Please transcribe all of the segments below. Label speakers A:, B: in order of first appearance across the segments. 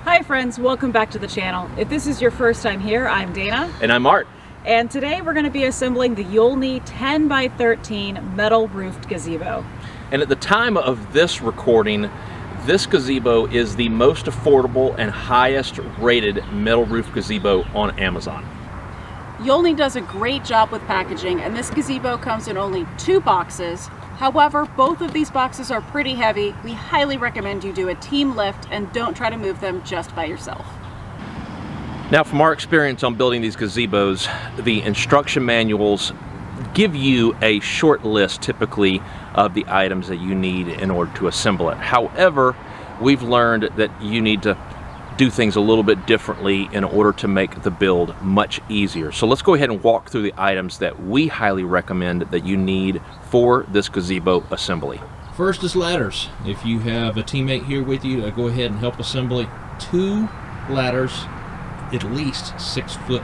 A: Hi friends, welcome back to the channel. If this is your first time here, I'm Dana.
B: And I'm Art.
A: And today we're going to be assembling the Yoleny 10 by 13 metal roofed gazebo.
B: And at the time of this recording, this gazebo is the most affordable and highest rated metal roof gazebo on Amazon.
A: Yoleny does a great job with packaging, and this gazebo comes in only 2 boxes. However, both of these boxes are pretty heavy. We highly recommend you do a team lift and don't try to move them just by yourself.
B: Now, from our experience on building these gazebos, the instruction manuals give you a short list typically of the items that you need in order to assemble it. However, we've learned that you need to do things a little bit differently in order to make the build much easier. So let's go ahead and walk through the items that we highly recommend that you need for this gazebo assembly.
C: First is ladders. If you have a teammate here with you, go ahead and help assembly 2 ladders at least 6 foot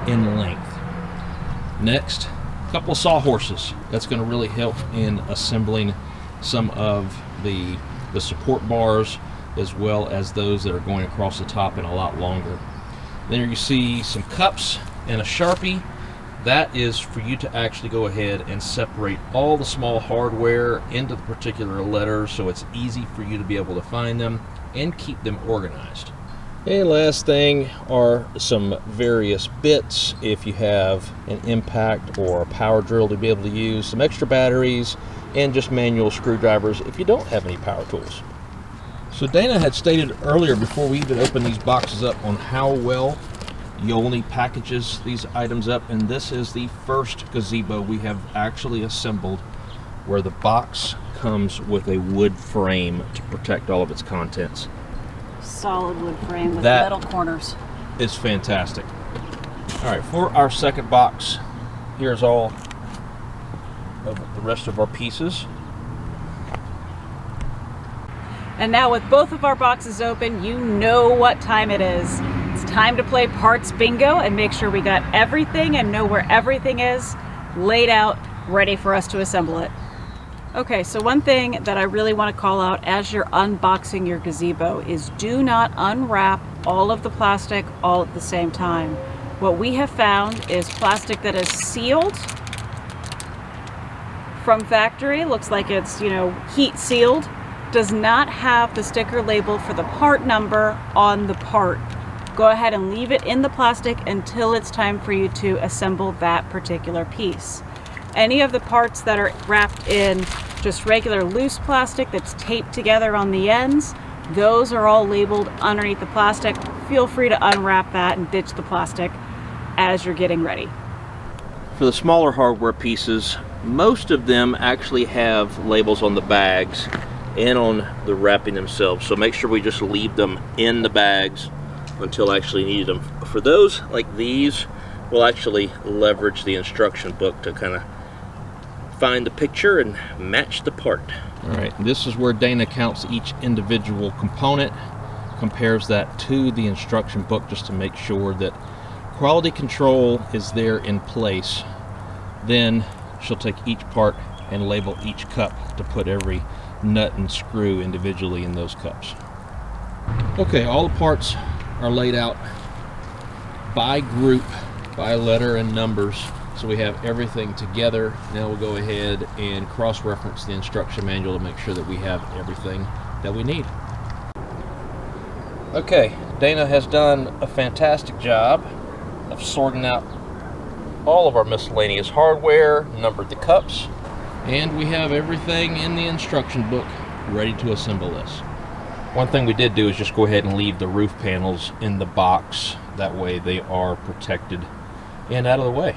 C: in length. Next, a couple of sawhorses. That's going to really help in assembling some of the support bars, as well as those that are going across the top and a lot longer. Then you see some cups and a Sharpie. That is for you to actually go ahead and separate all the small hardware into the particular letters, so it's easy for you to be able to find them and keep them organized. And last thing are some various bits if you have an impact or a power drill to be able to use, some extra batteries, and just manual screwdrivers if you don't have any power tools. So Dana had stated earlier, before we even open these boxes up, on how well Yoleny packages these items up, and this is the first gazebo we have actually assembled where the box comes with a wood frame to protect all of its contents.
A: Solid wood frame with metal corners.
C: It's fantastic. All right, for our second box, here's all of the rest of our pieces.
A: And now with both of our boxes open, you know what time it is. It's time to play parts bingo and make sure we got everything and know where everything is laid out, ready for us to assemble it. Okay, so one thing that I really want to call out as you're unboxing your gazebo is do not unwrap all of the plastic all at the same time. What we have found is plastic that is sealed from factory, looks like it's, heat sealed, does not have the sticker label for the part number on the part. Go ahead and leave it in the plastic until it's time for you to assemble that particular piece. Any of the parts that are wrapped in just regular loose plastic that's taped together on the ends, those are all labeled underneath the plastic. Feel free to unwrap that and ditch the plastic as you're getting ready.
B: For the smaller hardware pieces, most of them actually have labels on the bags and on the wrapping themselves, so make sure we just leave them in the bags until actually need them. For those like these, we'll actually leverage the instruction book to kind of find the picture and match the part.
C: All right, this is where Dana counts each individual component, compares that to the instruction book just to make sure that quality control is there in place. Then she'll take each part and label each cup to put every nut and screw individually in those cups. Okay, all the parts are laid out by group, by letter and numbers, so we have everything together. Now we'll go ahead and cross-reference the instruction manual to make sure that we have everything that we need. Okay, Dana has done a fantastic job of sorting out all of our miscellaneous hardware, numbered the cups, and we have everything in the instruction book ready to assemble this. One thing we did do is just go ahead and leave the roof panels in the box. That way they are protected and out of the way.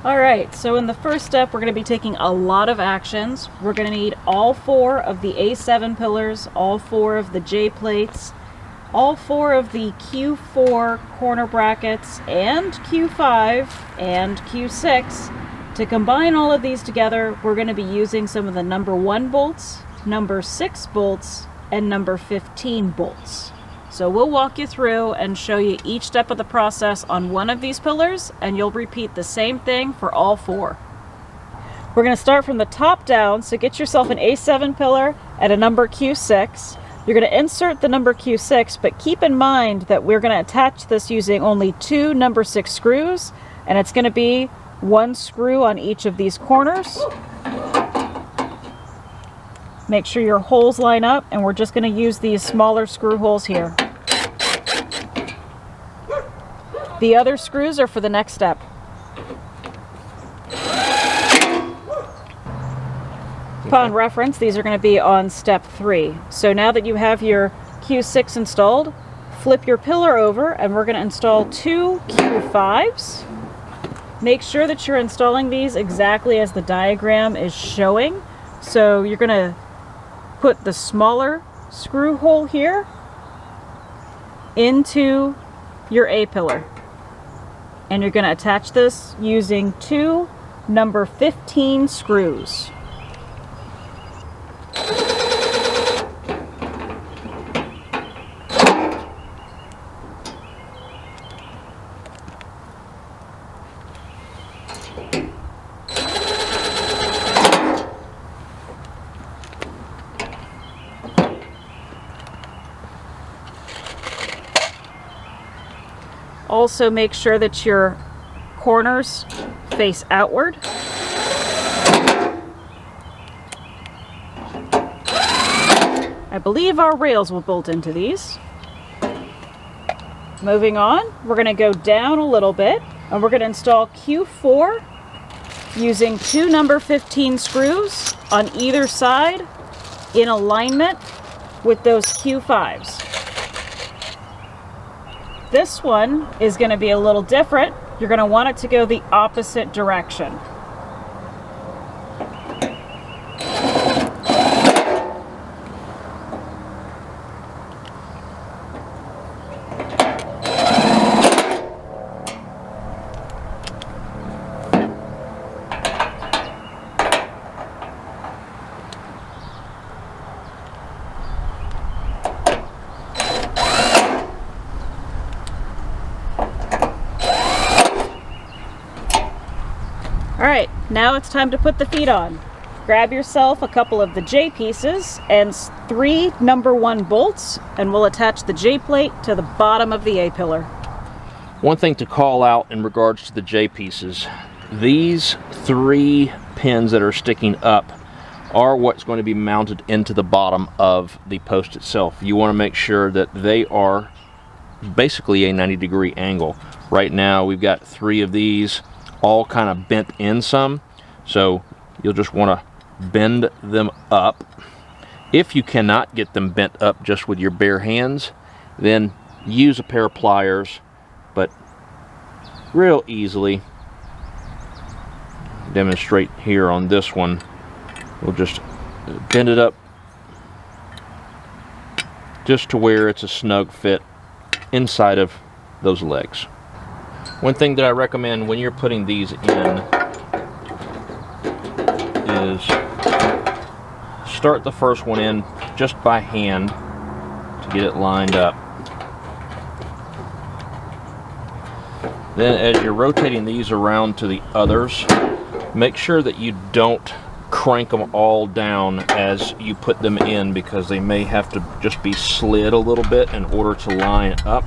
A: All right, so in the first step, we're going to be taking a lot of actions. We're going to need all 4 of the A7 pillars, all 4 of the J plates, all 4 of the Q4 corner brackets, and Q5 and Q6. To combine all of these together, we're going to be using some of the number 1 bolts, number 6 bolts, and number 15 bolts. So we'll walk you through and show you each step of the process on one of these pillars, and you'll repeat the same thing for all 4. We're going to start from the top down, so get yourself an A7 pillar at a number Q6. You're going to insert the number Q6, but keep in mind that we're going to attach this using only 2 number 6 screws, and it's going to be 1 screw on each of these corners. Make sure your holes line up, and we're just going to use these smaller screw holes here. The other screws are for the next step. Upon reference, these are going to be on step 3. So now that you have your Q6 installed, flip your pillar over and we're going to install 2 Q5s. Make sure that you're installing these exactly as the diagram is showing. So you're going to put the smaller screw hole here into your A pillar. And you're going to attach this using 2 number 15 screws. Also make sure that your corners face outward. I believe our rails will bolt into these. Moving on, we're going to go down a little bit and we're going to install Q4 using 2 number 15 screws on either side in alignment with those Q5s. This one is going to be a little different. You're going to want it to go the opposite direction. Alright, now it's time to put the feet on. Grab yourself a couple of the J pieces and 3 number 1 bolts, and we'll attach the J plate to the bottom of the A pillar.
B: One thing to call out in regards to the J pieces, these 3 pins that are sticking up are what's going to be mounted into the bottom of the post itself. You want to make sure that they are basically a 90-degree angle. Right now we've got 3 of these all kind of bent in some, so you'll just want to bend them up. If you cannot get them bent up just with your bare hands, then use a pair of pliers, but real easily. Demonstrate here on this one. We'll just bend it up just to where it's a snug fit inside of those legs. One thing that I recommend when you're putting these in is start the first one in just by hand to get it lined up. Then as you're rotating these around to the others, make sure that you don't crank them all down as you put them in, because they may have to just be slid a little bit in order to line up.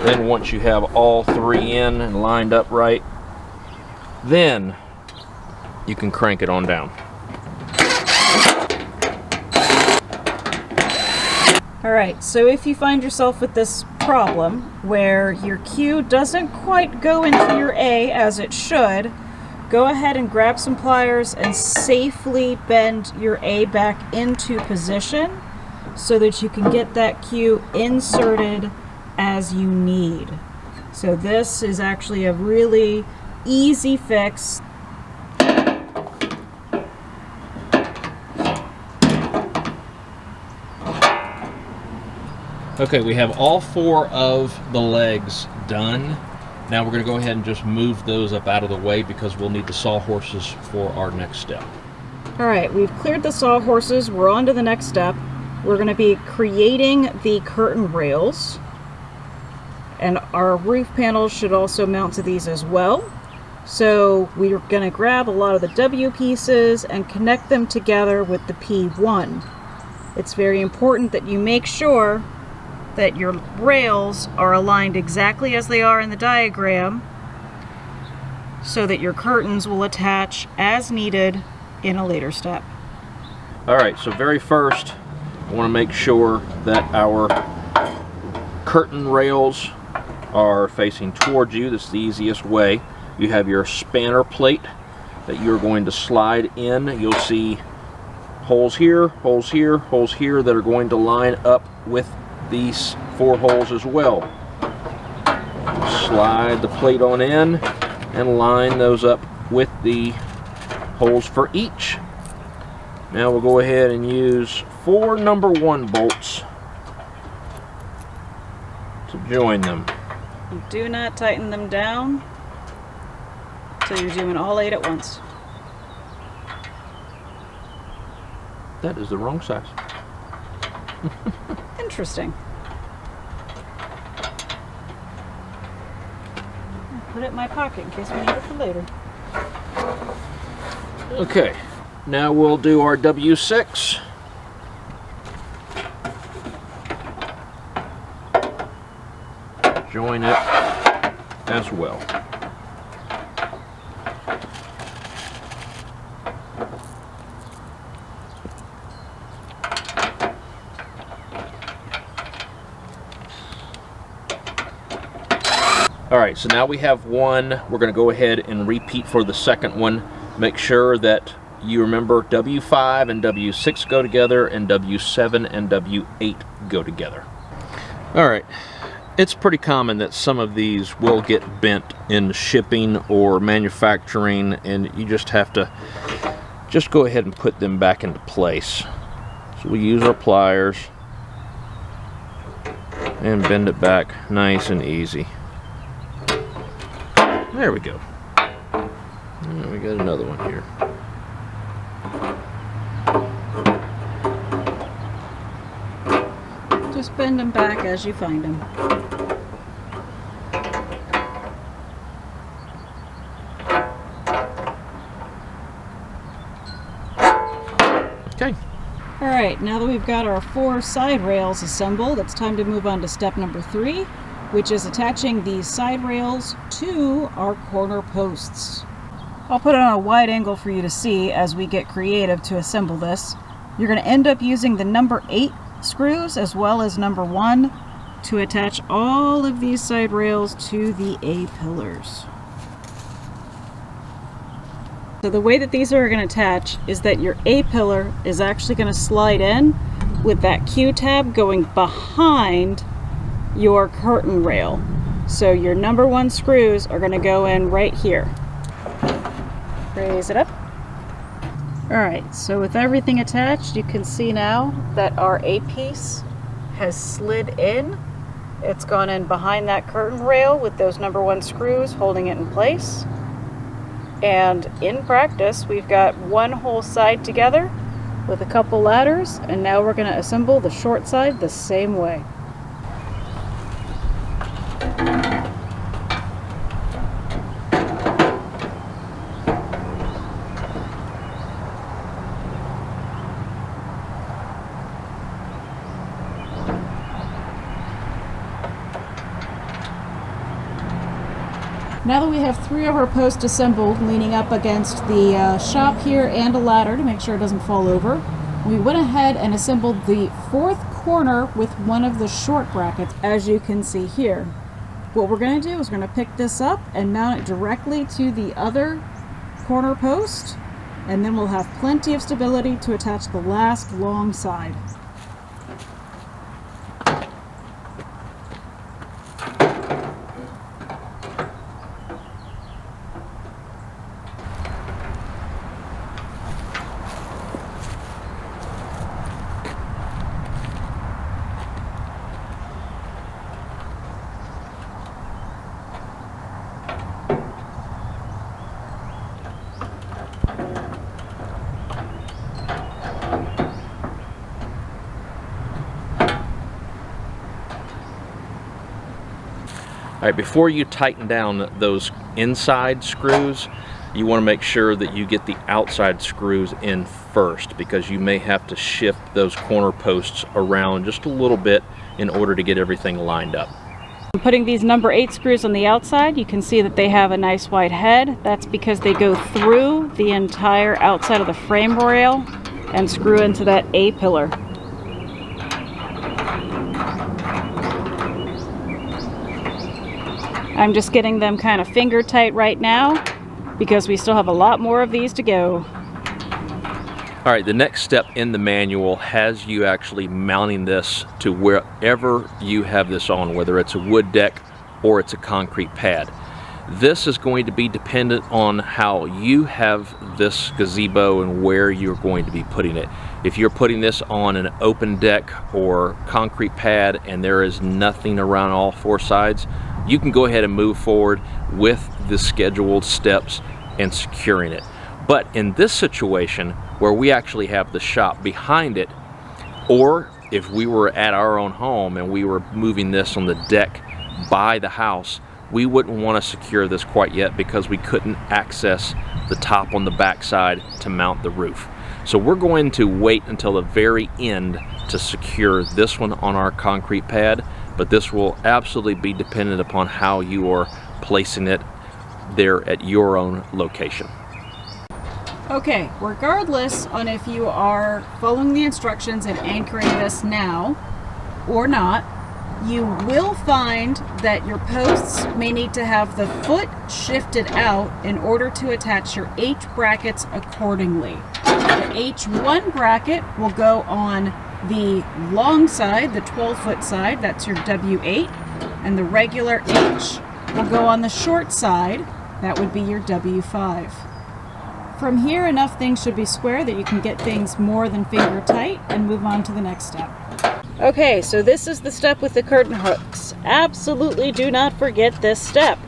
B: Then once you have all 3 in and lined up right, then you can crank it on down.
A: Alright, so if you find yourself with this problem where your Q doesn't quite go into your A as it should, go ahead and grab some pliers and safely bend your A back into position so that you can get that Q inserted as you need. So this is actually a really easy fix.
C: Okay, we have all 4 of the legs done. Now we're going to go ahead and just move those up out of the way because we'll need the sawhorses for our next step.
A: Alright, we've cleared the sawhorses. We're on to the next step. We're going to be creating the curtain rails. And our roof panels should also mount to these as well. So we're going to grab a lot of the W pieces and connect them together with the P1. It's very important that you make sure that your rails are aligned exactly as they are in the diagram so that your curtains will attach as needed in a later step.
B: Alright, so very first, I want to make sure that our curtain rails are facing towards you. This is the easiest way. You have your spanner plate that you're going to slide in. You'll see holes here, holes here, holes here that are going to line up with these 4 holes as well. Slide the plate on in and line those up with the holes for each. Now we'll go ahead and use 4 number 1 bolts to join them.
A: You do not tighten them down until you're doing all 8 at once.
B: That is the wrong size.
A: Interesting. I'll put it in my pocket in case we need it for later.
B: Okay, now we'll do our W6. Join it as well. Alright, so now we have one. We're going to go ahead and repeat for the second one. Make sure that you remember W5 and W6 go together and W7 and W8 go together. Alright, it's pretty common that some of these will get bent in shipping or manufacturing, and you just have to just go ahead and put them back into place. So we use our pliers and bend it back nice and easy. There we go. And we got another one here.
A: Just bend them back as you find them.
B: Okay.
A: Alright, now that we've got our 4 side rails assembled, it's time to move on to step number 3, which is attaching these side rails to our corner posts. I'll put it on a wide angle for you to see as we get creative to assemble this. You're going to end up using the number 8 screws as well as number 1 to attach all of these side rails to the A pillars. So the way that these are going to attach is that your A pillar is actually going to slide in with that Q-tab going behind your curtain rail. So your number 1 screws are going to go in right here. Raise it up. Alright, so with everything attached, you can see now that our A piece has slid in. It's gone in behind that curtain rail with those number 1 screws holding it in place. And in practice, we've got one whole side together with a couple ladders, and now we're going to assemble the short side the same way. Now that we have 3 of our posts assembled, leaning up against the shop here and a ladder to make sure it doesn't fall over, we went ahead and assembled the 4th corner with one of the short brackets, as you can see here. What we're going to do is we're going to pick this up and mount it directly to the other corner post, and then we'll have plenty of stability to attach the last long side.
B: All right, before you tighten down those inside screws, you want to make sure that you get the outside screws in first, because you may have to shift those corner posts around just a little bit in order to get everything lined up.
A: I'm putting these number 8 screws on the outside. You can see that they have a nice wide head. That's because they go through the entire outside of the frame rail and screw into that A pillar. I'm just getting them kind of finger tight right now because we still have a lot more of these to go.
B: All right, the next step in the manual has you actually mounting this to wherever you have this on, whether it's a wood deck or it's a concrete pad. This is going to be dependent on how you have this gazebo and where you're going to be putting it. If you're putting this on an open deck or concrete pad and there is nothing around all 4 sides, you can go ahead and move forward with the scheduled steps and securing it. But in this situation where we actually have the shop behind it, or if we were at our own home and we were moving this on the deck by the house, we wouldn't want to secure this quite yet because we couldn't access the top on the back side to mount the roof. So we're going to wait until the very end to secure this one on our concrete pad, but this will absolutely be dependent upon how you are placing it there at your own location.
A: Okay, regardless on if you are following the instructions and anchoring this now or not, you will find that your posts may need to have the foot shifted out in order to attach your H brackets accordingly. The H1 bracket will go on the long side, the 12-foot side, that's your W8, and the regular H will go on the short side, that would be your W5. From here, enough things should be square that you can get things more than finger tight and move on to the next step. Okay, so this is the step with the curtain hooks. Absolutely do not forget this step.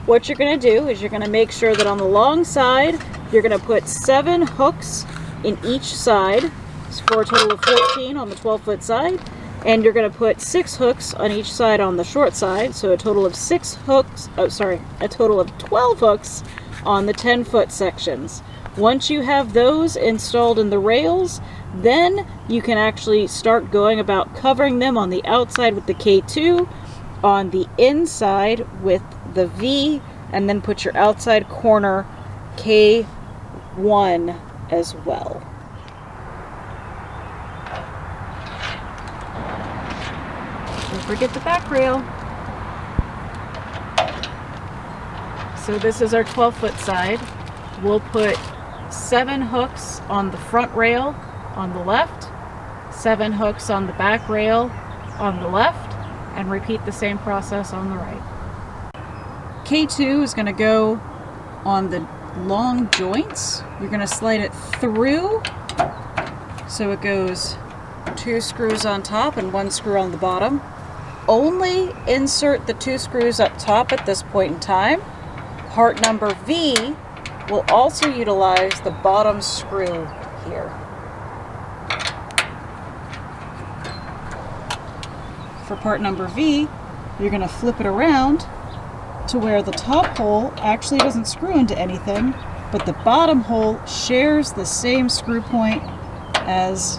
A: What you're going to do is you're going to make sure that on the long side, you're going to put 7 hooks in each side for a total of 14 on the 12-foot side, and you're going to put 6 hooks on each side on the short side, so a total of 12 hooks on the 10-foot sections. Once you have those installed in the rails, then you can actually start going about covering them on the outside with the K2, on the inside with the V, and then put your outside corner K1 as well. Don't forget the back rail. So this is our 12-foot side. We'll put 7 hooks on the front rail on the left, 7 hooks on the back rail on the left, and repeat the same process on the right. K2 is going to go on the long joints. You're going to slide it through so it goes 2 screws on top and 1 screw on the bottom. Only insert the 2 screws up top at this point in time. Part number V will also utilize the bottom screw here. For part number V, you're going to flip it around to where the top hole actually doesn't screw into anything, but the bottom hole shares the same screw point as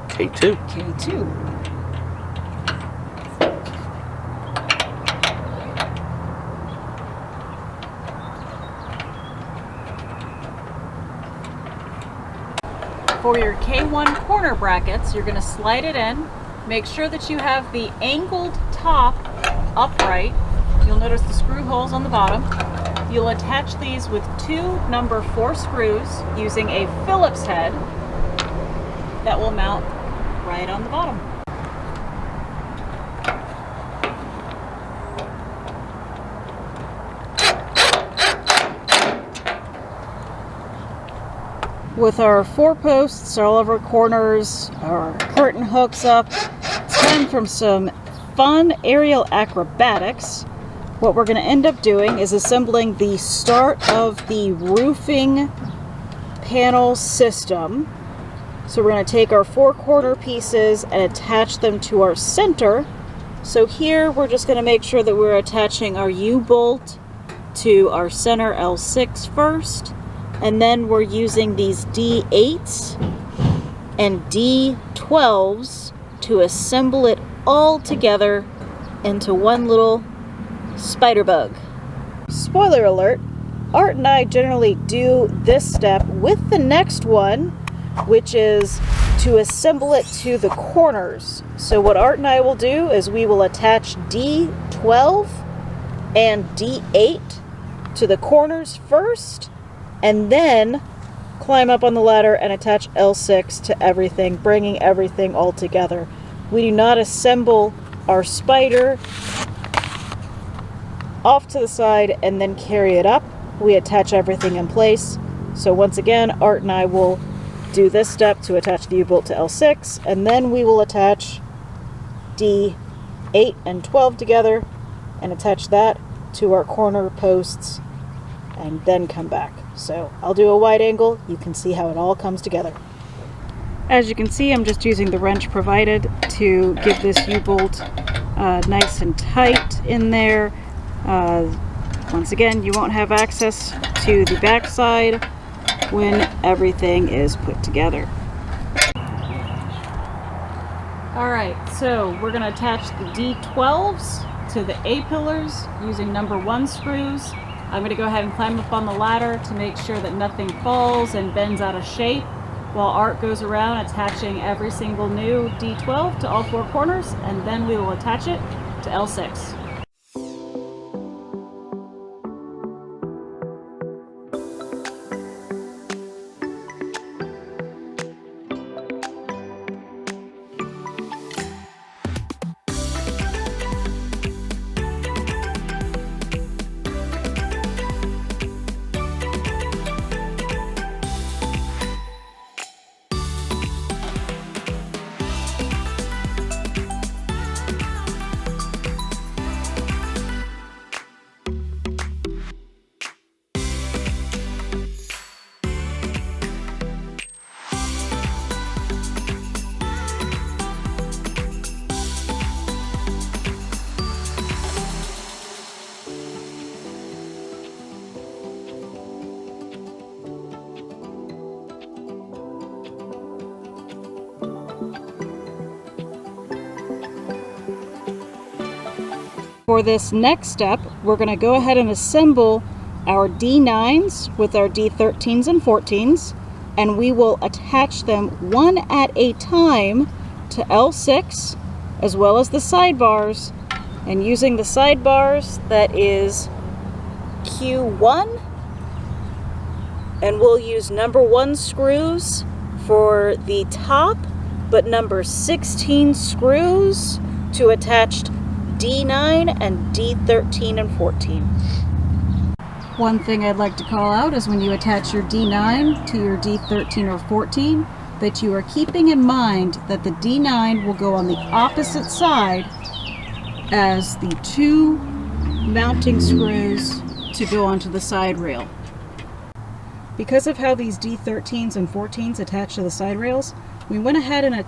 B: K2.
A: K2. For your K1 corner brackets, you're going to slide it in. Make sure that you have the angled top upright. You'll notice the screw holes on the bottom. You'll attach these with 2 number 4 screws using a Phillips head that will mount right on the bottom. With our 4 posts, all of our corners, our curtain hooks up, it's time for some fun aerial acrobatics. What we're going to end up doing is assembling the start of the roofing panel system. So we're going to take our 4 corner pieces and attach them to our center So here we're just going to make sure that we're attaching our U-bolt to our center L6 first, and then we're using these D8s and D12s to assemble it all together into one little spider bug. Spoiler alert, Art and I generally do this step with the next one, which is to assemble it to the corners. So what Art and I will do is we will attach D12 and D8 to the corners first, and then climb up on the ladder and attach L6 to everything, bringing everything all together. We do not assemble our spider off to the side and then carry it up. We attach everything in place. So once again, Art and I will do this step to attach the U-bolt to L6, and then we will attach D8 and 12 together and attach that to our corner posts and then come back. So I'll do a wide angle. You can see how it all comes together. As you can see, I'm just using the wrench provided to give this U-bolt nice and tight in there. Once again, you won't have access to the back side when everything is put together. Alright, so we're going to attach the D12s to the A-pillars using number 1 screws. I'm going to go ahead and climb up on the ladder to make sure that nothing falls and bends out of shape, while Art goes around attaching every single new D12 to all 4 corners, and then we will attach it to L6. For this next step, we're going to go ahead and assemble our D9s with our D13s and 14s, and we will attach them one at a time to L6, as well as the sidebars. And using the sidebars, that is Q1, and we'll use number 1 screws for the top, but number 16 screws to attach D9 and D13 and 14. One thing I'd like to call out is when you attach your D9 to your D13 or 14, that you are keeping in mind that the D9 will go on the opposite side as the 2 mounting screws to go onto the side rail. Because of how these D13s and 14s attach to the side rails, we went ahead and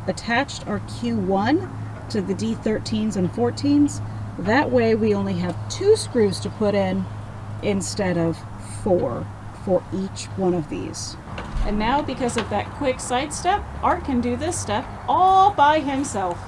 A: attached our Q1 to the D13s and 14s. That way we only have 2 screws to put in instead of 4 for each one of these. And now, because of that quick side step, Art can do this step all by himself.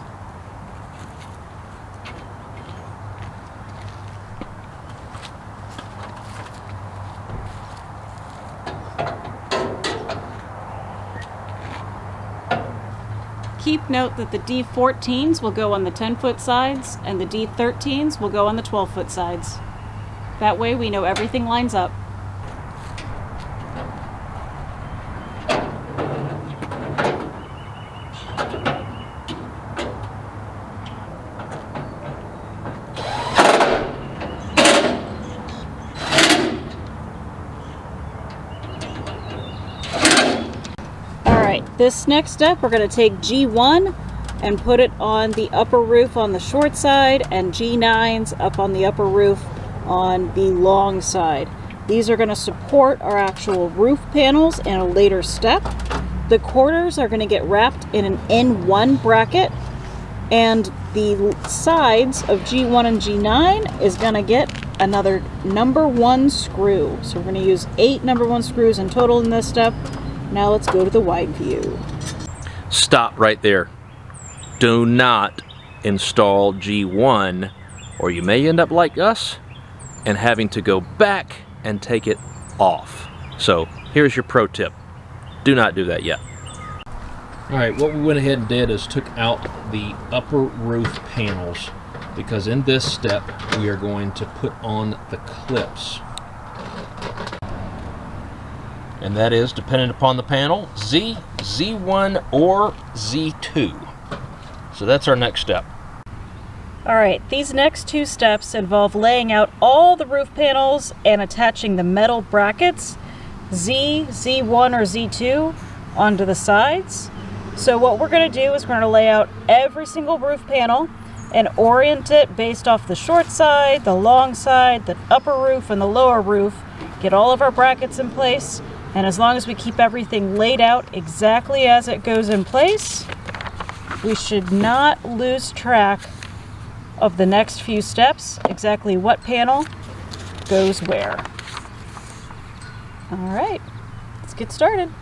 A: Keep note that the D14s will go on the 10-foot sides and the D13s will go on the 12-foot sides. That way we know everything lines up. This next step, we're going to take G1 and put it on the upper roof on the short side, and G9s up on the upper roof on the long side. These are going to support our actual roof panels in a later step. The corners are going to get wrapped in an N1 bracket, and the sides of G1 and G9 is going to get another #1 screw. So we're going to use 8 #1 screws in total in this step. Now let's go to the wide view.
B: Stop right there. Do not install G1, or you may end up like us and having to go back and take it off. So here's your pro tip. Do not do that yet.
C: Alright, what we went ahead and did is took out the upper roof panels, because in this step we are going to put on the clips. And that is, dependent upon the panel, Z, Z1, or Z2. So that's our next step.
A: Alright, these next 2 steps involve laying out all the roof panels and attaching the metal brackets, Z, Z1, or Z2, onto the sides. So what we're going to do is we're going to lay out every single roof panel and orient it based off the short side, the long side, the upper roof, and the lower roof. Get all of our brackets in place, and as long as we keep everything laid out exactly as it goes in place, we should not lose track of the next few steps, exactly what panel goes where. All right, let's get started.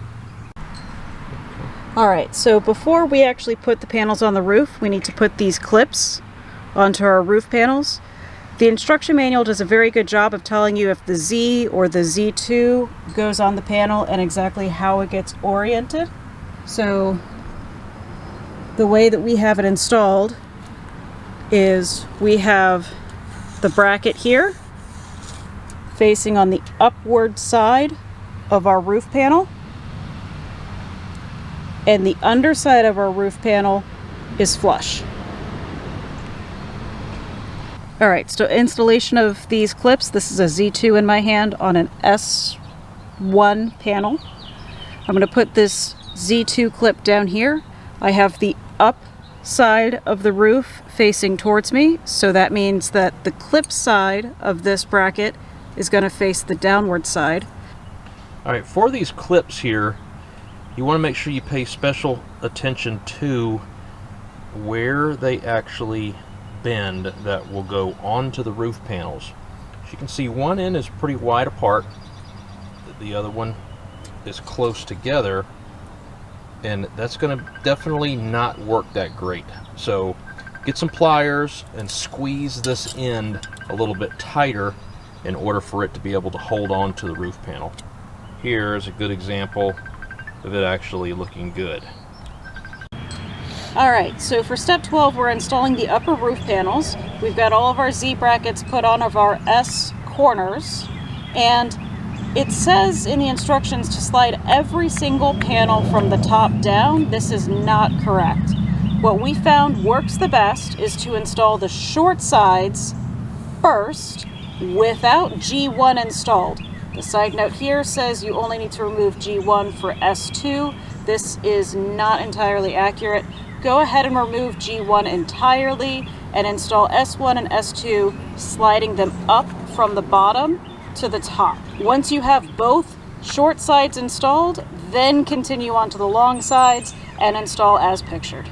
A: All right, so before we actually put the panels on the roof, we need to put these clips onto our roof panels. The instruction manual does a very good job of telling you if the Z or the Z2 goes on the panel and exactly how it gets oriented. So the way that we have it installed is we have the bracket here facing on the upward side of our roof panel, and the underside of our roof panel is flush. All right, so installation of these clips. This is a Z2 in my hand on an S1 panel. I'm going to put this Z2 clip down here. I have the up side of the roof facing towards me, so that means that the clip side of this bracket is going to face the downward side.
C: All right, for these clips here, you want to make sure you pay special attention to where they actually bend that will go onto the roof panels. As you can see, one end is pretty wide apart, the other one is close together, and that's going to definitely not work that great. So get some pliers and squeeze this end a little bit tighter in order for it to be able to hold on to the roof panel. Here is a good example of it actually looking good.
A: Alright, so for step 12 we're installing the upper roof panels. We've got all of our Z brackets put on of our S corners, and it says in the instructions to slide every single panel from the top down. This is not correct. What we found works the best is to install the short sides first without G1 installed. The side note here says you only need to remove G1 for S2. This is not entirely accurate. Go ahead and remove G1 entirely and install S1 and S2, sliding them up from the bottom to the top. Once you have both short sides installed, then continue on to the long sides and install as pictured.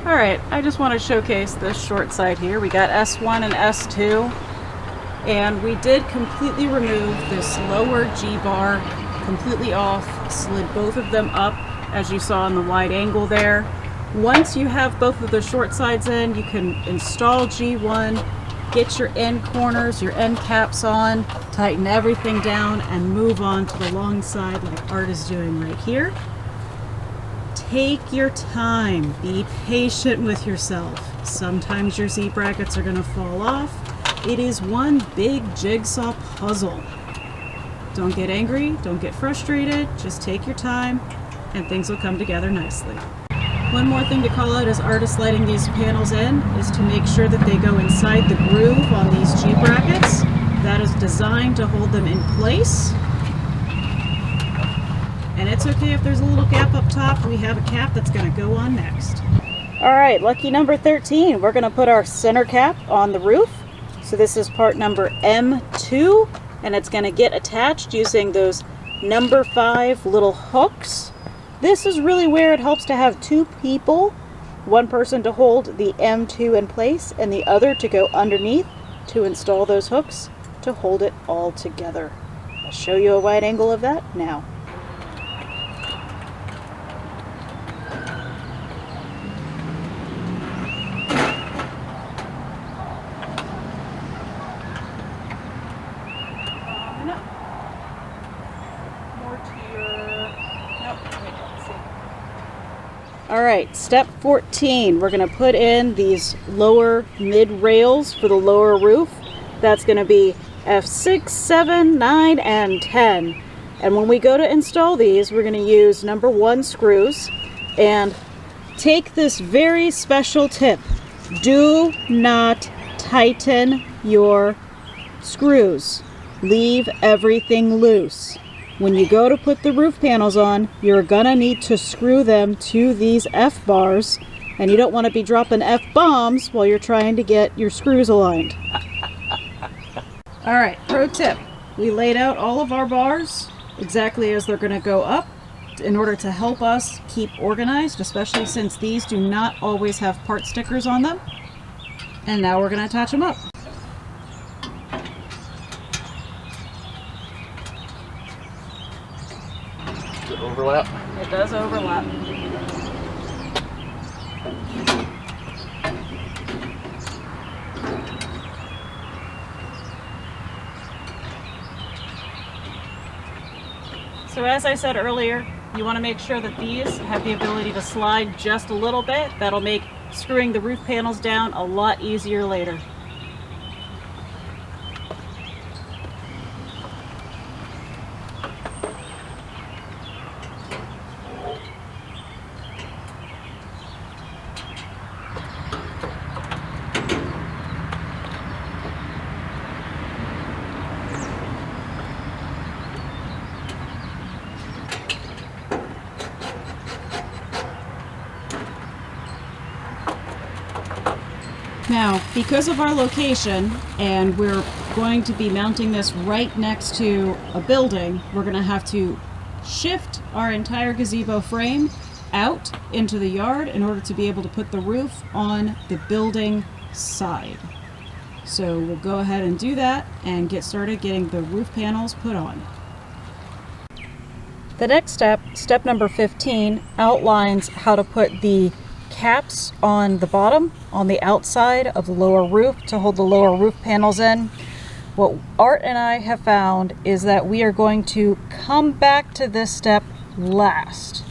A: Alright, I just want to showcase this short side here. We got S1 and S2, and we did completely remove this lower G-bar completely off, slid both of them up as you saw in the wide angle there. Once you have both of the short sides in, you can install G1, get your end corners, your end caps on, tighten everything down, and move on to the long side like Art is doing right here. take your time. Be patient with yourself. Sometimes your Z brackets are going to fall off. It is one big jigsaw puzzle. Don't get angry, don't get frustrated, just take your time and things will come together nicely. One more thing to call out as artists lighting these panels in is to make sure that they go inside the groove on these G brackets. That is designed to hold them in place. And it's okay if there's a little gap up top. We have a cap that's going to go on next. All right, lucky number 13. We're going to put our center cap on the roof. So this is part number M2, and it's going to get attached using those number 5 little hooks. This is really where it helps to have 2 people, one person to hold the M2 in place and the other to go underneath to install those hooks to hold it all together. I'll show you a wide angle of that now. All right, step 14, we're gonna put in these lower mid rails for the lower roof. That's gonna be F6, 7, 9, and 10. And when we go to install these, we're gonna use number 1 screws and take this very special tip. Do not tighten your screws. Leave everything loose. When you go to put the roof panels on, you're gonna need to screw them to these F-bars, and you don't want to be dropping F-bombs while you're trying to get your screws aligned. All right, pro tip. We laid out all of our bars exactly as they're gonna go up in order to help us keep organized, especially since these do not always have part stickers on them. And now we're gonna attach them up.
B: Overlap?
A: It does overlap. So as I said earlier, you want to make sure that these have the ability to slide just a little bit. That'll make screwing the roof panels down a lot easier later. Now, because of our location, and we're going to be mounting this right next to a building, we're going to have to shift our entire gazebo frame out into the yard in order to be able to put the roof on the building side. So we'll go ahead and do that and get started getting the roof panels put on. The next step, step number 15, outlines how to put the caps on the bottom, on the outside of the lower roof to hold the lower roof panels in. What Art and I have found is that we are going to come back to this step last.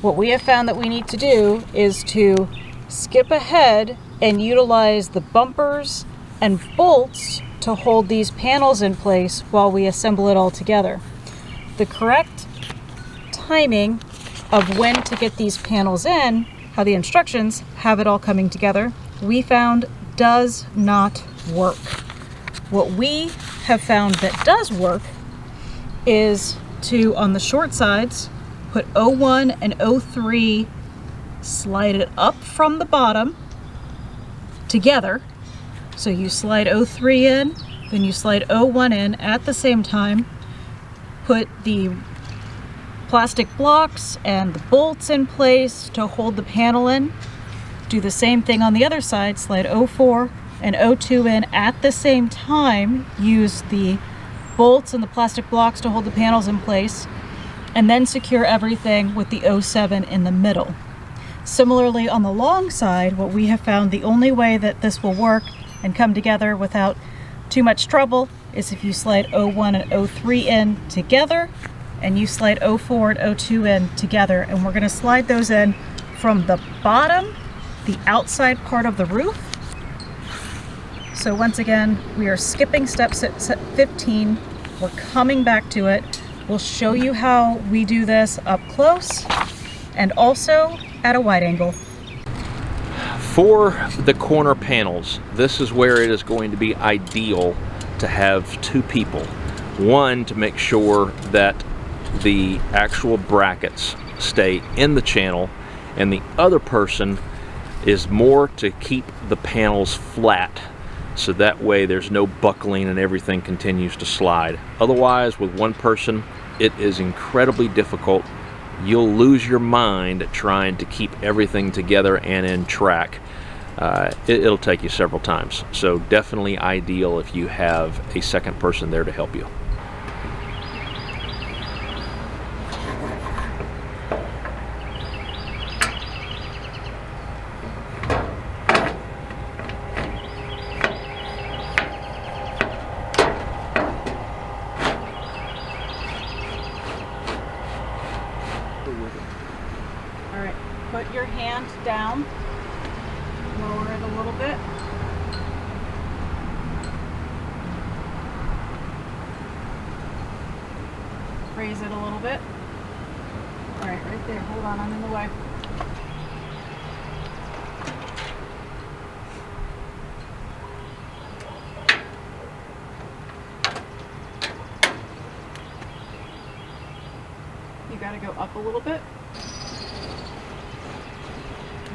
A: What we have found that we need to do is to skip ahead and utilize the bumpers and bolts to hold these panels in place while we assemble it all together. The correct timing of when to get these panels in, how the instructions have it all coming together, we found does not work. What we have found that does work is to, on the short sides, put 01 and 03, slide it up from the bottom together. So you slide 03 in, then you slide 01 in at the same time, put the plastic blocks and the bolts in place to hold the panel in. Do the same thing on the other side, slide 04 and 02 in at the same time, use the bolts and the plastic blocks to hold the panels in place, and then secure everything with the 07 in the middle. Similarly, on the long side, what we have found the only way that this will work and come together without too much trouble is if you slide 01 and 03 in together and you slide O4 and O2 in together, and we're going to slide those in from the bottom, the outside part of the roof. So once again, we are skipping step 15. We're coming back to it. We'll show you how we do this up close and also at a wide angle.
B: For the corner panels, this is where it is going to be ideal to have two people. One, to make sure that the actual brackets stay in the channel, and the other person is more to keep the panels flat, so that way there's no buckling and everything continues to slide. Otherwise, with one person, it is incredibly difficult. You'll lose your mind trying to keep everything together and in track. It'll take you several times. So definitely ideal if you have a second person there to help you.
A: Alright, put your hand down, lower it a little bit. Raise it a little bit. Alright, right there, hold on, I'm in the way. You gotta go up a little bit.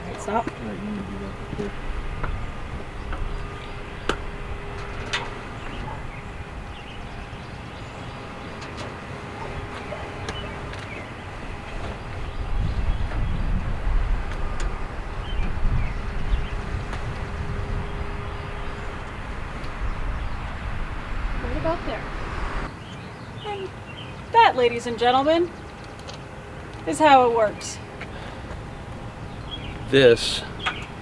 A: Alright, stop. Right about there. And that, ladies and gentlemen, is how it works.
B: This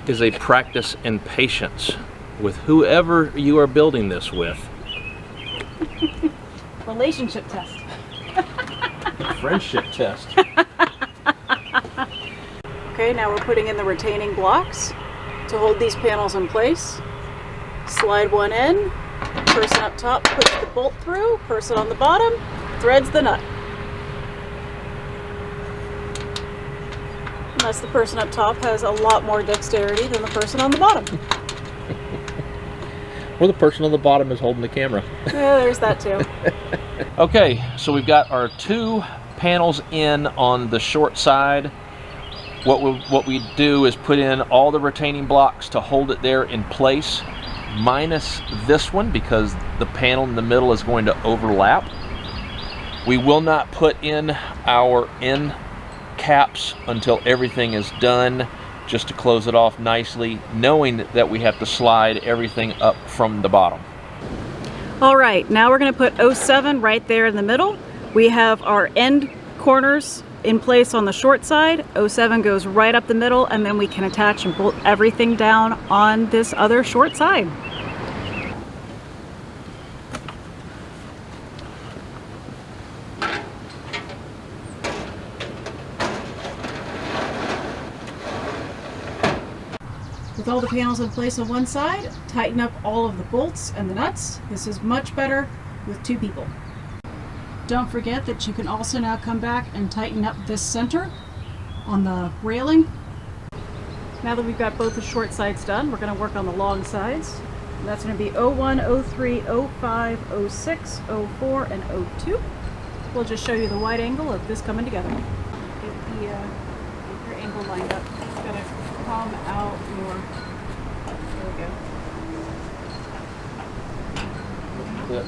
B: is a practice in patience with whoever you are building this with.
A: Relationship test.
B: Friendship test.
A: Okay, now we're putting in the retaining blocks to hold these panels in place. Slide one in, person up top puts the bolt through, person on the bottom threads the nut. Unless the person up top has a lot more dexterity than the person on the bottom.
B: Or the person on the bottom is holding the camera.
A: Yeah, there's that too.
B: Okay, so we've got our two panels in on the short side. What we do is put in all the retaining blocks to hold it there in place, minus this one because the panel in the middle is going to overlap. We will not put in our end caps until everything is done, just to close it off nicely, knowing that we have to slide everything up from the bottom.
A: All right, now we're going to put 07 right there in the middle. We have our end corners in place on the short side. 07 goes right up the middle, and then we can attach and bolt everything down on this other short side. With all the panels in place on one side, tighten up all of the bolts and the nuts. This is much better with two people. Don't forget that you can also now come back and tighten up this center on the railing. Now that we've got both the short sides done, we're going to work on the long sides. And that's going to be 01, 03, 05, 06, 04, and 02. We'll just show you the wide angle of this coming together. Get your angle lined up. It's going to come out more. There we go.
B: Yeah.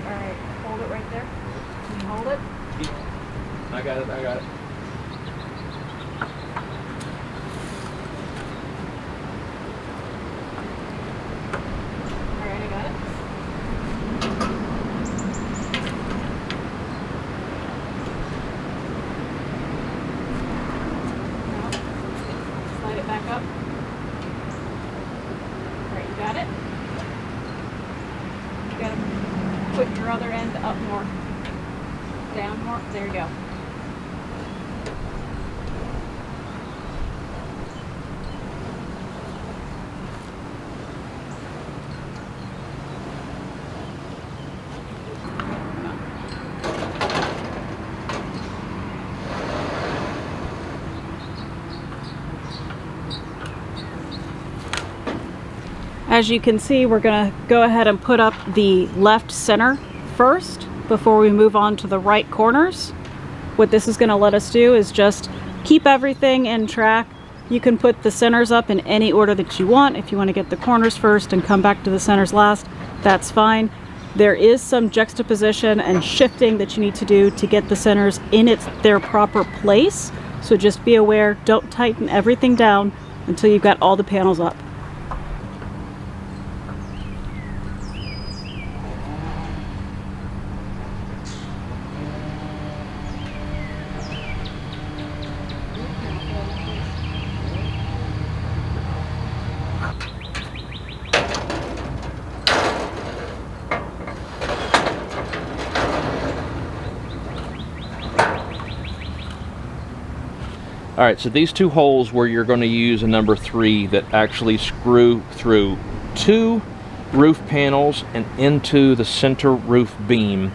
A: Alright, hold it right there. Can you hold it?
B: I got it, I got it.
A: Alright, I got it. Now, slide it back up. Alright, you Down more. There you go. As you can see, we're going to go ahead and put up the left center first before we move on to the right corners. What this is going to let us do is just keep everything in track. You can put the centers up in any order that you want. If you want to get the corners first and come back to the centers last, that's fine. There is some juxtaposition and shifting that you need to do to get the centers in their proper place. So just be aware, don't tighten everything down until you've got all the panels up.
B: All right, so these two holes where you're going to use a number 3 that actually screw through 2 roof panels and into the center roof beam.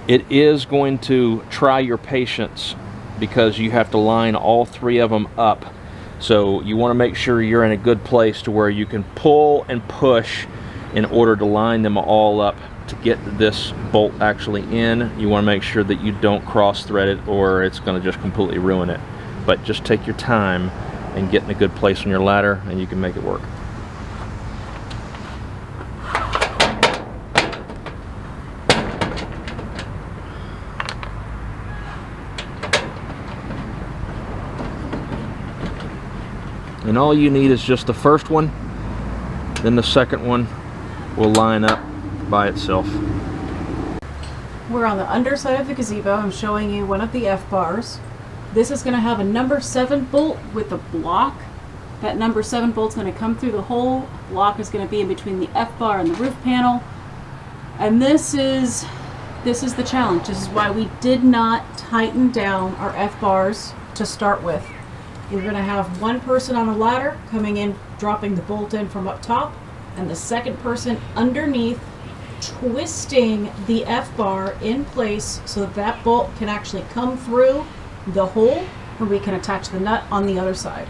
B: It is going to try your patience because you have to line all 3 of them up. So you want to make sure you're in a good place to where you can pull and push in order to line them all up to get this bolt actually in. You want to make sure that you don't cross thread it or it's going to just completely ruin it. But just take your time and get in a good place on your ladder and you can make it work. And all you need is just the first one, then the second one will line up by itself.
A: We're on the underside of the gazebo. I'm showing you one of the F-bars. This is going to have a number 7 bolt with a block. That number 7 bolt's going to come through the hole. Block is going to be in between the F-bar and the roof panel. And this is the challenge. This is why we did not tighten down our F-bars to start with. We're going to have one person on the ladder coming in, dropping the bolt in from up top, and the second person underneath twisting the F-bar in place so that that bolt can actually come through the hole and we can attach the nut on the other side.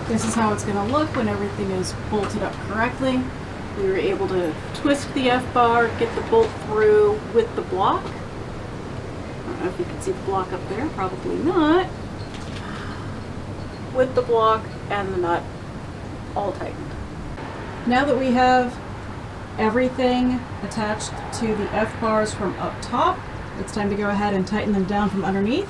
A: This is how it's going to look when everything is bolted up correctly. We were able to twist the F-bar, get the bolt through with the block. I don't know if you can see the block up there, probably not. With the block and the nut all tightened. Now that we have everything attached to the F-bars from up top, it's time to go ahead and tighten them down from underneath.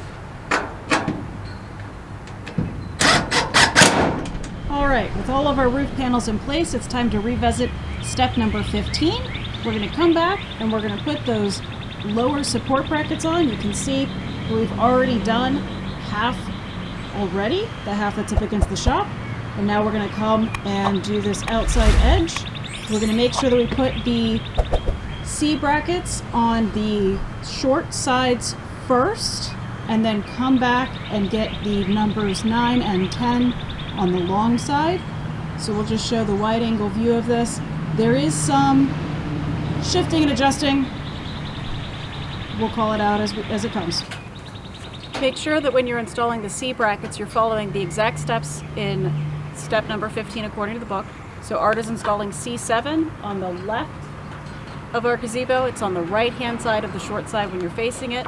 A: Alright, with all of our roof panels in place, it's time to revisit step number 15. We're going to come back and we're going to put those lower support brackets on. You can see we've already done half already, the half that's up against the shop. And now we're going to come and do this outside edge. We're going to make sure that we put the C brackets on the short sides first, and then come back and get the numbers 9 and 10 on the long side. So we'll just show the wide angle view of this. There is some shifting and adjusting. We'll call it out as it comes. Make sure that when you're installing the C brackets, you're following the exact steps in step number 15 according to the book. So Art is installing C7 on the left of our gazebo. It's on the right hand side of the short side when you're facing it.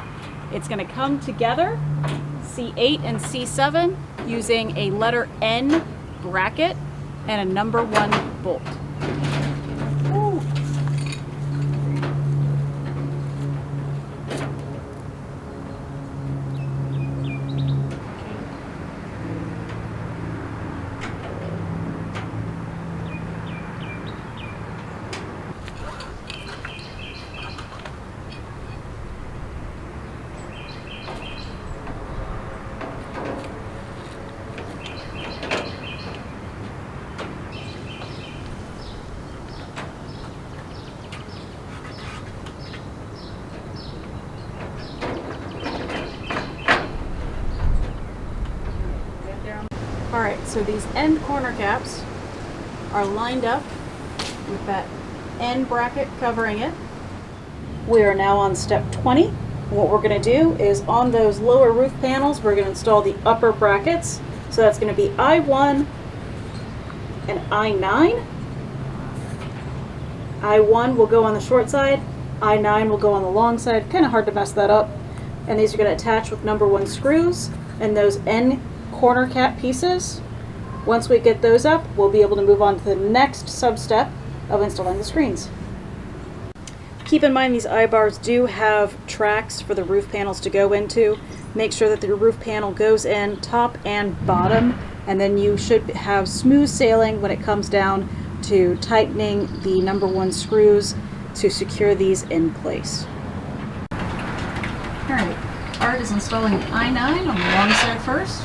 A: It's going to come together, C8 and C7, using a letter N bracket and a number 1 bolt. Ooh. Alright, so these end corner caps are lined up with that end bracket covering it. We are now on step 20. What we're going to do is on those lower roof panels, we're going to install the upper brackets. So that's going to be I1 and I9. I1 will go on the short side, I9 will go on the long side. Kind of hard to mess that up. And these are going to attach with number 1 screws and those end corner cap pieces. Once we get those up, we'll be able to move on to the next sub-step of installing the screens. Keep in mind these I-bars do have tracks for the roof panels to go into. Make sure that the roof panel goes in top and bottom, and then you should have smooth sailing when it comes down to tightening the number 1 screws to secure these in place. Alright, Art is installing I9 on the long side first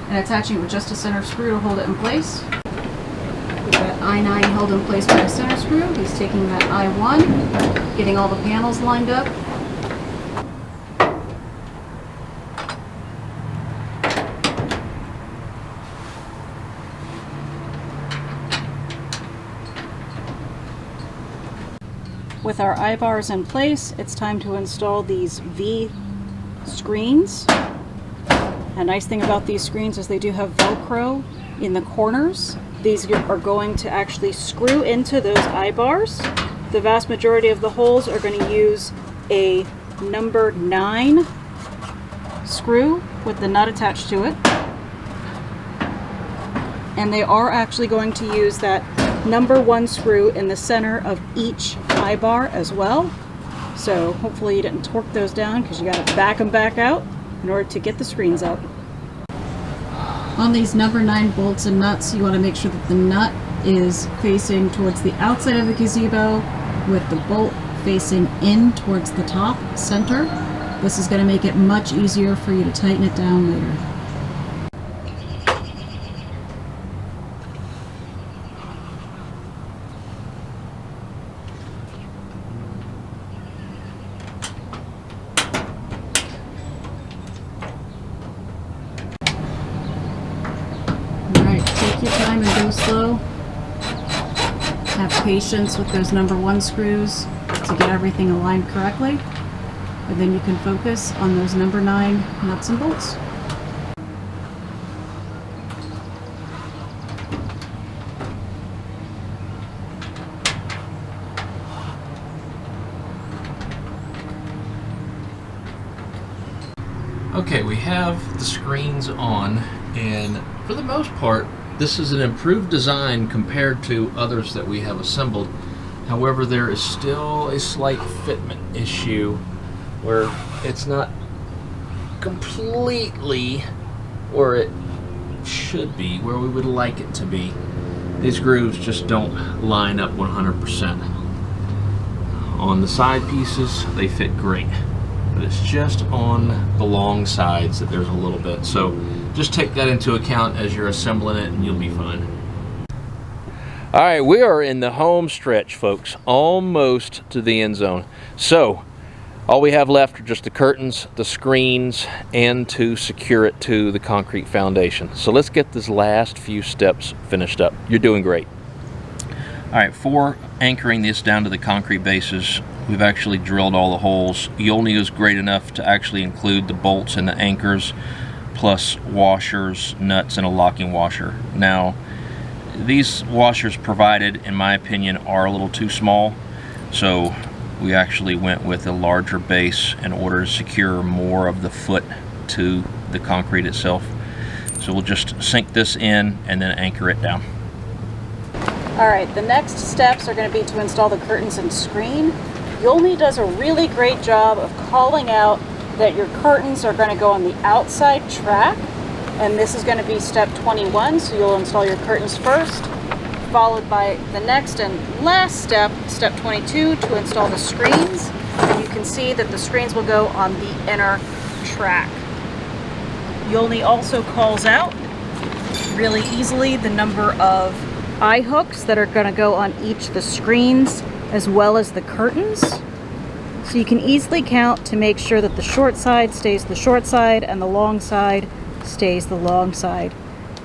A: and attaching it with just a center screw to hold it in place. With that I9 held in place by a center screw, he's taking that I1, getting all the panels lined up. With our I-bars in place, it's time to install these V screens. A nice thing about these screens is they do have Velcro in the corners. These are going to actually screw into those I-bars. The vast majority of the holes are going to use a number 9 screw with the nut attached to it. And they are actually going to use that number 1 screw in the center of each I-bar as well. So hopefully you didn't torque those down because you got to back them back out in order to get the screens up. On these number 9 bolts and nuts, you want to make sure that the nut is facing towards the outside of the gazebo with the bolt facing in towards the top center. This is going to make it much easier for you to tighten it down later. Take your time and go slow. Have patience with those number 1 screws to get everything aligned correctly. And then you can focus on those number 9 nuts and bolts.
C: Okay, we have the screens on, and for the most part, this is an improved design compared to others that we have assembled. However, there is still a slight fitment issue where it's not completely where it should be, where we would like it to be. These grooves just don't line up 100%. On the side pieces, they fit great, but it's just on the long sides that there's a little bit. So just take that into account as you're assembling it and you'll be fine.
B: All right, we are in the home stretch, folks, almost to the end zone. So all we have left are just the curtains, the screens, and to secure it to the concrete foundation. So let's get this last few steps finished up. You're doing great. All right, for anchoring this down to the concrete bases, we've actually drilled all the holes. Yoleny is great enough to actually include the bolts and the anchors, plus washers, nuts, and a locking washer. Now, these washers provided, in my opinion, are a little too small, so we actually went with a larger base in order to secure more of the foot to the concrete itself. So we'll just sink this in and then anchor it down.
A: Alright, the next steps are going to be to install the curtains and screen. Yoleny does a really great job of calling out that your curtains are going to go on the outside track, and this is going to be step 21, so you'll install your curtains first, followed by the next and last step, step 22, to install the screens. And you can see that the screens will go on the inner track. Yoleny also calls out really easily the number of eye hooks that are going to go on each of the screens as well as the curtains. So you can easily count to make sure that the short side stays the short side and the long side stays the long side.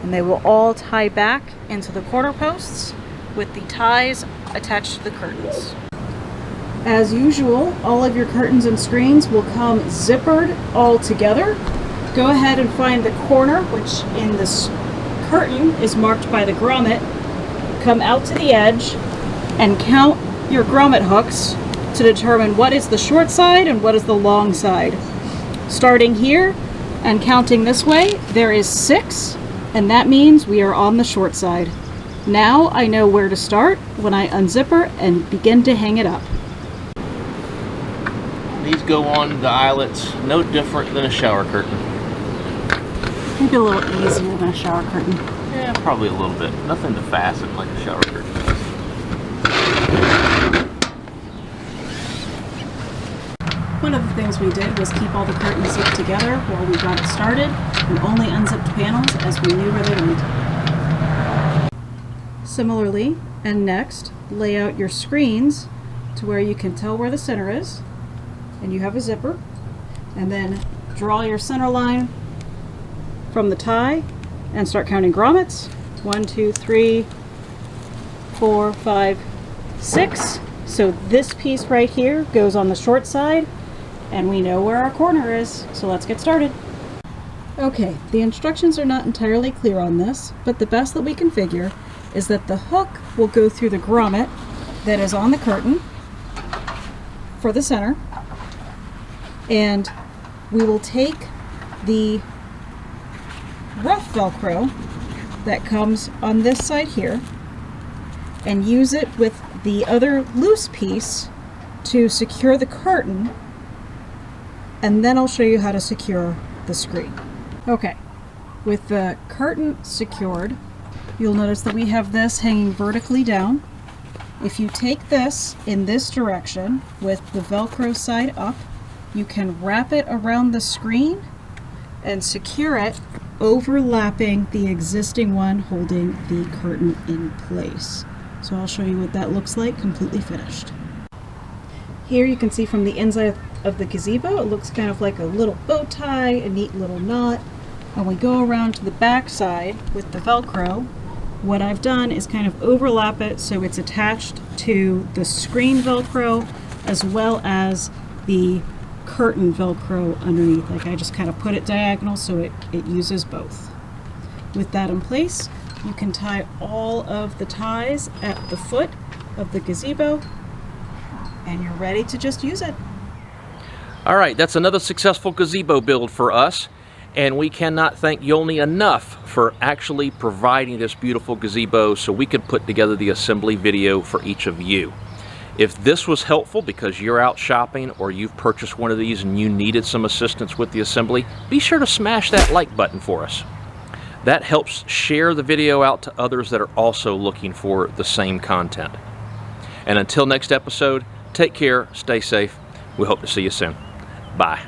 A: and they will all tie back into the corner posts with the ties attached to the curtains. As usual, all of your curtains and screens will come zippered all together. Go ahead and find the corner, which in this curtain is marked by the grommet. Come out to the edge and count your grommet hooks to determine what is the short side and what is the long side. Starting here and counting this way, there is 6, and that means we are on the short side. Now I know where to start when I unzipper and begin to hang it up.
B: These go on the eyelets, no different than a shower curtain.
A: Maybe a little easier than a shower curtain.
B: Yeah, probably a little bit. Nothing to fasten like a shower curtain does.
A: One of the things we did was keep all the curtains zipped together while we got it started, and only unzipped panels as we knew where they went. Similarly, and next, lay out your screens to where you can tell where the center is, and you have a zipper, and then draw your center line from the tie and start counting grommets. 1, 2, 3, 4, 5, 6. So this piece right here goes on the short side, and we know where our corner is, so let's get started. Okay, the instructions are not entirely clear on this, but the best that we can figure is that the hook will go through the grommet that is on the curtain for the center, and we will take the rough Velcro that comes on this side here and use it with the other loose piece to secure the curtain, and then I'll show you how to secure the screen. Okay, with the curtain secured, you'll notice that we have this hanging vertically down. If you take this in this direction with the Velcro side up, you can wrap it around the screen and secure it, overlapping the existing one holding the curtain in place. So I'll show you what that looks like completely finished. Here you can see from the inside of the gazebo, it looks kind of like a little bow tie, a neat little knot. When we go around to the back side with the Velcro, what I've done is kind of overlap it so it's attached to the screen Velcro as well as the curtain Velcro underneath. Like I just kind of put it diagonal so it uses both. With that in place, you can tie all of the ties at the foot of the gazebo, and you're ready to just use it.
B: All right, that's another successful gazebo build for us, and we cannot thank Yoleny enough for actually providing this beautiful gazebo so we could put together the assembly video for each of you. If this was helpful because you're out shopping or you've purchased one of these and you needed some assistance with the assembly, be sure to smash that like button for us. That helps share the video out to others that are also looking for the same content. And until next episode, take care, stay safe. We hope to see you soon. Bye.